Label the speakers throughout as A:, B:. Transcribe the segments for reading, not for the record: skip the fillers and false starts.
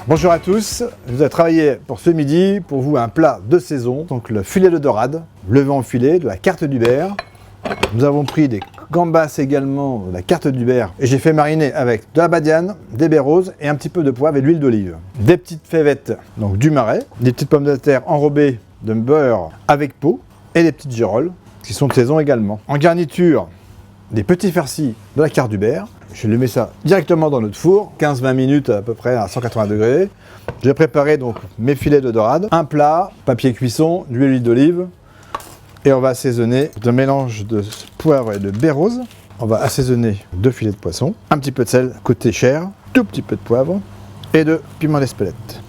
A: Bonjour à tous, je vous ai travaillé pour ce midi pour vous un plat de saison, donc le filet de dorade, levé en filet, de la carte d'Hubert. Nous avons pris des gambas également, de la carte d'Hubert, et j'ai fait mariner avec de la badiane, des baies roses et un petit peu de poivre et de l'huile d'olive. Des petites fèvettes, donc du marais, des petites pommes de terre enrobées de beurre avec peau et des petites girolles qui sont de saison également. En garniture, des petits farcis de la carte d'Hubert. Je lui mets ça directement dans notre four, 15-20 minutes à peu près à 180 degrés. J'ai préparé donc mes filets de dorade, un plat, papier cuisson, de l'huile d'olive. Et on va assaisonner de mélange de poivre et de baies roses. On va assaisonner 2 filets de poisson, un petit peu de sel côté chair, tout petit peu de poivre et de piment d'Espelette.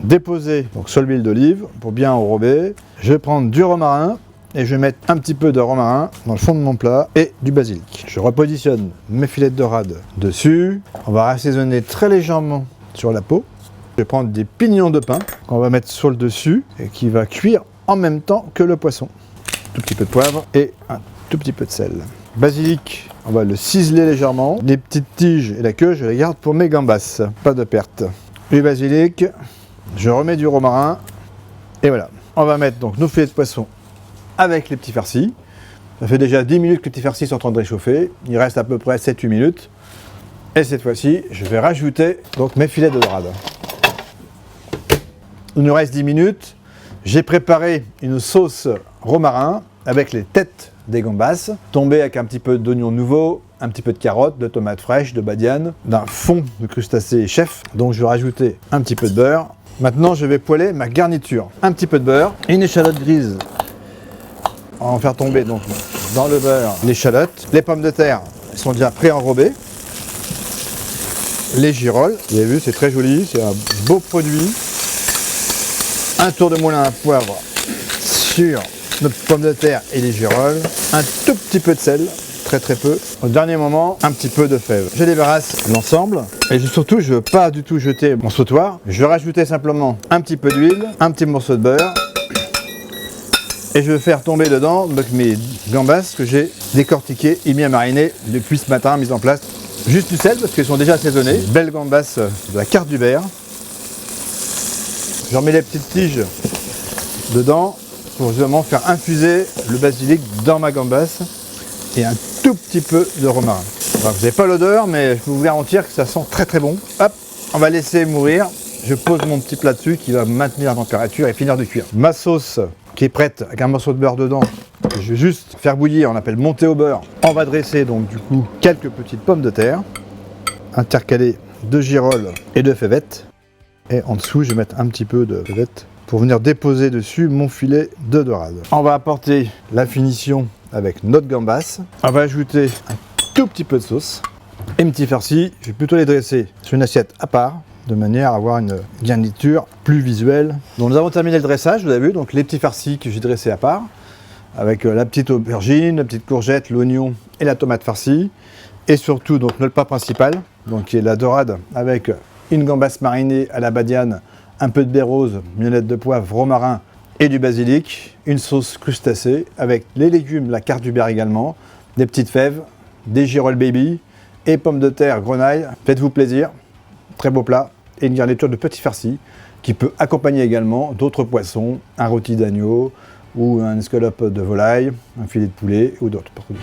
A: Déposer donc sur l'huile d'olive pour bien enrober. Je vais prendre du romarin et je vais mettre un petit peu de romarin dans le fond de mon plat et du basilic. Je repositionne mes filets de dorade dessus. On va assaisonner très légèrement sur la peau. Je vais prendre des pignons de pain qu'on va mettre sur le dessus et qui va cuire en même temps que le poisson. Tout petit peu de poivre et un tout petit peu de sel. Basilic, on va le ciseler légèrement. Les petites tiges et la queue, je les garde pour mes gambas. Pas de perte. Le basilic, je remets du romarin et voilà. On va mettre donc nos filets de poisson avec les petits farcis. Ça fait déjà 10 minutes que les petits farcis sont en train de réchauffer. Il reste à peu près 7-8 minutes. Et cette fois-ci, je vais rajouter donc mes filets de dorade. Il nous reste 10 minutes. J'ai préparé une sauce romarin avec les têtes des gambas, tombées avec un petit peu d'oignon nouveau, un petit peu de carottes, de tomates fraîches, de badiane, d'un fond de crustacés chef. Donc je vais rajouter un petit peu de beurre. Maintenant, je vais poêler ma garniture. Un petit peu de beurre, une échalote grise. On va en faire tomber donc dans le beurre l'échalote. Les pommes de terre sont déjà pré-enrobées. Les girolles, vous avez vu, c'est très joli, c'est un beau produit. Un tour de moulin à poivre sur notre pomme de terre et les girolles. Un tout petit peu de sel, très peu. Au dernier moment, un petit peu de fèves. Je débarrasse l'ensemble et surtout, je ne veux pas du tout jeter mon sautoir. Je vais rajouter simplement un petit peu d'huile, un petit morceau de beurre. Et je vais faire tomber dedans donc mes gambas que j'ai décortiquées et mis à mariner depuis ce matin, mise en place. Juste du sel parce qu'elles sont déjà assaisonnées. Belles gambas de la carte d'Hubert. Je remets les petites tiges dedans pour justement faire infuser le basilic dans ma gambasse et un tout petit peu de romarin. Alors, vous n'avez pas l'odeur, mais je peux vous garantir que ça sent très bon. Hop, on va laisser mourir. Je pose mon petit plat dessus qui va maintenir la température et finir de cuire. Ma sauce qui est prête avec un morceau de beurre dedans. Je vais juste faire bouillir, on appelle monter au beurre. On va dresser donc du coup quelques petites pommes de terre intercalées de girolles et de fèvettes. Et en dessous, je vais mettre un petit peu de fèvettes pour venir déposer dessus mon filet de dorade. On va apporter la finition avec notre gambasse. On va ajouter un tout petit peu de sauce et mes petits farcis. Je vais plutôt les dresser sur une assiette à part, de manière à avoir une garniture plus visuelle. Donc nous avons terminé le dressage, vous avez vu, donc les petits farcis que j'ai dressés à part, avec la petite aubergine, la petite courgette, l'oignon et la tomate farcie, et surtout donc notre plat principal, donc qui est la dorade avec une gambasse marinée à la badiane, un peu de baies roses, mignonnette de poivre, romarin et du basilic, une sauce crustacée avec les légumes, la carte d'Hubert également, des petites fèves, des girolles baby et pommes de terre grenaille. Faites-vous plaisir, très beau plat et une garniture de petits farcis qui peut accompagner également d'autres poissons, un rôti d'agneau ou un escalope de volaille, un filet de poulet ou d'autres produits.